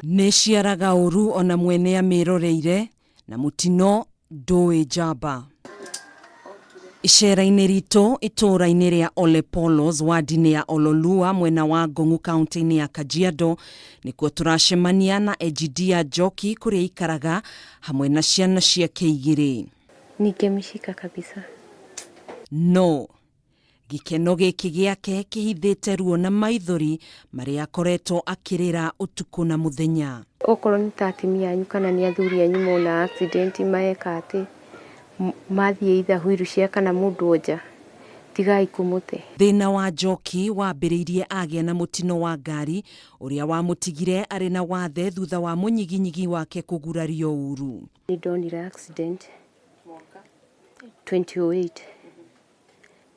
Niciaraga uru ona mwene amiroreire na mutino ndui njamba. Icera-inĩ ritũ itũũra-inĩ ria Ole Polos wadi-inĩ ya Ololua mwena wa Ngong'u kaunti-inĩ ya Kajiado nikuo turacemania na Ejidiah Njoki kuria ikaraga hamwe na ciana ciake igĩrĩ. Ningemshika kabisa. No gikeno gĩkĩ gĩake kĩhithĩte ruo na maithori maria akoretwo akĩrĩra utuku na muthenya. Okorwo nĩ ta atumia anyu kana nĩ athuri anyu mona accident maeka atĩ mathiĩ itha huiru cia kana mundu nja tigai kumute. Thina wa Njoki wambĩrĩirie agĩa na mutino wa ngari uria wamutigire arĩ na wathe thutha wa munyiginyigi wake kugurario uru. Nĩndonire accident 2008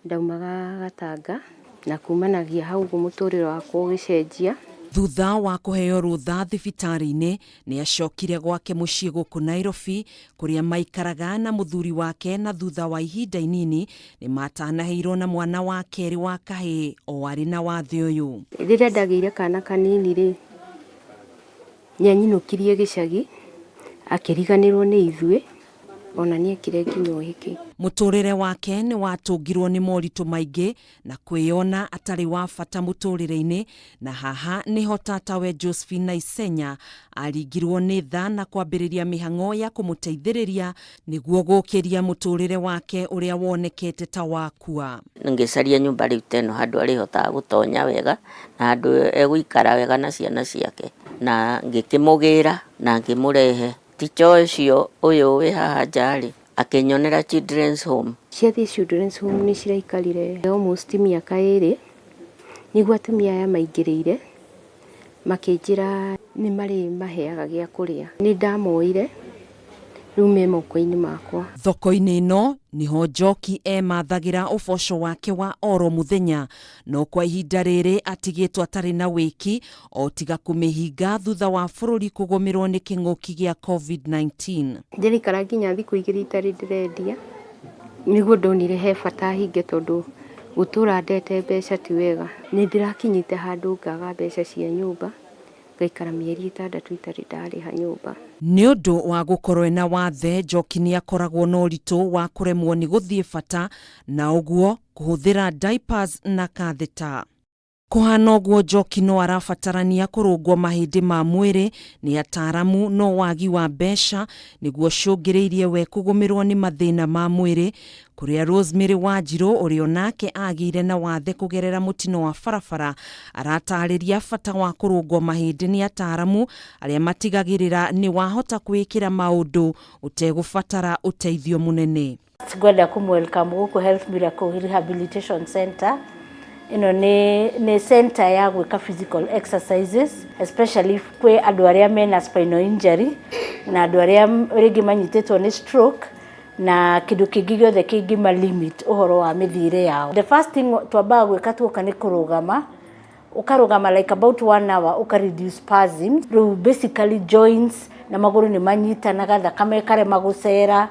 ndaumaga Gatanga na kumanagia hau muturire wakwa ũgĩcenjia. Thutha wa kuheo rutha thibitarĩ-inĩ nĩ acokire gwake mũciĩ gũkũ Nairobi kuria maikaraga na muthuri wake, na thutha wa ihinda inini nĩ matanaheirwo na mwana wa kerĩ wa kahĩĩ o arĩ na wathe ũyũ. Rĩrĩa ndagĩire kana kanini rĩ nĩanyinũkirie gĩcagi akĩriganĩrwo nĩ ithuĩ ona niekire nginya ũhiki. Muturire wake nĩ watũngirwo nĩ moritũ maingĩ na kwĩona atarĩ wa bata muturire-inĩ, na haha nĩho tatawe Josephine na Isenya aringirwo nĩ tha na kwambĩrĩria mĩhang'o ya kũmũteithĩrĩria nĩguo gũkĩria muturire wake ũrĩa wonekete ta wakua. Ngĩcaria nyũmba rĩu teno handũ arĩhotaga gũtonya wega na handũ egũikara wega na ciana ciake, na ngĩkĩmũgĩra na ngĩmũrehe. Ticho ũcio ũyũ wĩ haha njarĩ akĩnyonera children's home. Ciathiĩ children's home nĩ ciraikarire almost mĩaka 2 nĩguo atumia aya maingĩrĩire makĩnjĩra nĩ marĩ maheaga gĩa kũrĩa. Nĩ ndamoire rĩu me moko-inĩ makwa. Thoko-inĩ ĩno niho Njoki emathagĩra ũboco wake wa oro muthenya, no kwa ihinda rĩrĩ atigĩtwo atarĩ na wĩki o tiga kũmĩhinga thutha wa bũrũri kũgũmĩrwo nĩ kĩng'ũki gĩa COVID-19. Ndĩraikara nginya thikũ 2 itarĩ ndĩrendia nĩguo ndonire he bata hinge, tondũ gũtũra ndete mbeca ti wega. Nĩ ndĩrakinyĩte handũ ngaga mbeca cia nyũmba, ngaikara mĩeri 6 itarĩ ndarĩha nyũmba. Nĩ ũndũ wa gũkorwo na wathe, Njoki nĩ akoragwo na ũritũ wa kũremwo nĩ gũthiĩ bata, na ũguo kũhũthĩra diapers na catheter. Kũhana ũguo, Njoki no arabatarania kũrũngwo mahĩndĩ ma mwĩrĩ nĩ ataramu, no wagi wa mbeca nĩguo cũngĩrĩirie we kũgũmĩrwo nĩ mathĩna ma mwĩrĩ, kuria Rosemary Wanjiru ũrĩa nake agĩire na wathe kũgerera mutino wa barabara aratarĩria bata wa kũrũngwo mahĩndĩ nĩ ataramu arĩa matigagĩrĩra nĩ wahota kwĩkĩra maũndũ ũtegũbatara ũteithio mũnene. Ngwenda kũmwelcome gũkũ Health Miracle Rehabilitation Center. Ino ni center ya gwĩka physical exercises, especially kwĩ andũ arĩa mena spinal injury na andũ arĩa rĩngĩ manyitĩtwo nĩ stroke na kĩndũ kĩngĩ gĩothe kĩngĩma limit ũhoro wa mĩthiĩre yao. The first thing twambaga gwĩka tuoka nĩ kũrũgama, ũkarũgama like about 1 hour ũka-reduce spasms. Rĩu basically joints na magũrũ nĩ manyitanaga, thakame karema gũcera.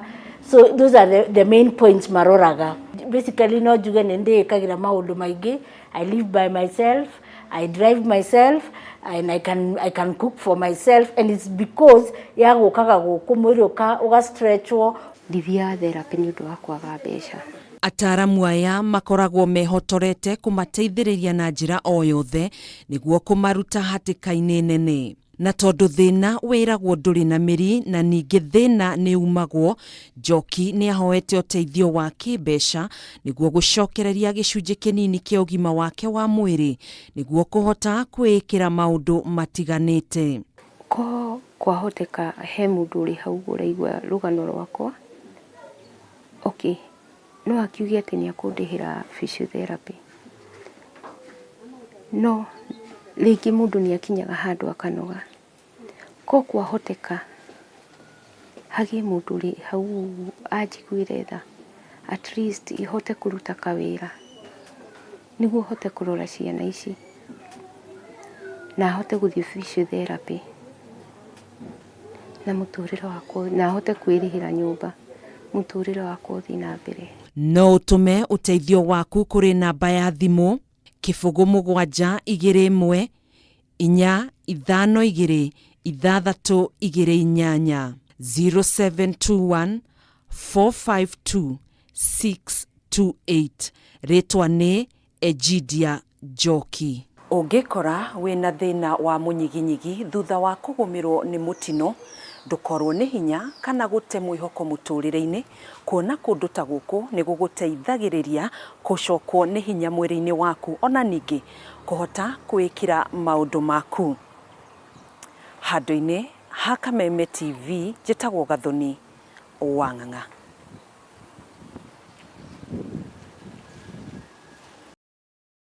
So those are the main points maroraga. Basically no njuge nĩ ndĩĩkagĩra maũndũ maingĩ. I live by myself, I drive myself, and I can cook for myself, and it's because ya gũkaga gũkũ mwĩrĩ ũga-stretchwo. Ndithiaga therapy nĩ ũndũ wa kwaga mbeca. Ataramu aya makoragwo mehotorete kũmateithĩrĩria na njĩra o yothe nĩguo kũmaruta hatĩka-inĩ nene. Na tondũ thĩna wĩragwo ndũrĩ na mĩri na ningĩ thĩna nĩ umagwo, Njoki nĩ ahoete ũteithio wa kĩmbeca nĩguo gũcokereria gĩcunjĩ kĩnini kĩa ũgima wake wa mwĩrĩ nĩguo kũhota kwĩĩkĩra maũndũ matiganĩte. Kwahoteka he mũndũ ũrĩ hau ũraigua rũgano rwakwa, okay, no akiuge atĩ nĩ akũndĩhĩra physiotherapy, no rĩngĩ mũndũ nĩ akinyaga handũ akanoga. Ko kwahoteka hagĩe mũndũ ũrĩ hau anjiguĩre tha, at least ihote kũruta kawĩra nĩguo hote kũrora ciana ici na hote gũthiĩ physiotherapy na muturire wakwa, na hote kwĩrĩhĩra nyũmba, muturire wakwa ũthiĩ na mbere. No ũtũme ũteithio waku kũrĩ namba ya thimũ 0721 452 628 0721 452 628. Ritwa ni Ejidiah Njoki. Ungikora wina thina wa munyiginyigi thutha wa kugumirwo ni mutino, ndukorwo ni hinya kana gute mwihoko muturire-ini, kuona kundu ta guku ni guguteithagiriria kucokwo ni hinya mwiri-ini waku, ona ningi kuhota kwikira maundu maku. Handu-ini ha Kameme TV, njitagwo Gathoni Wang'ang'a.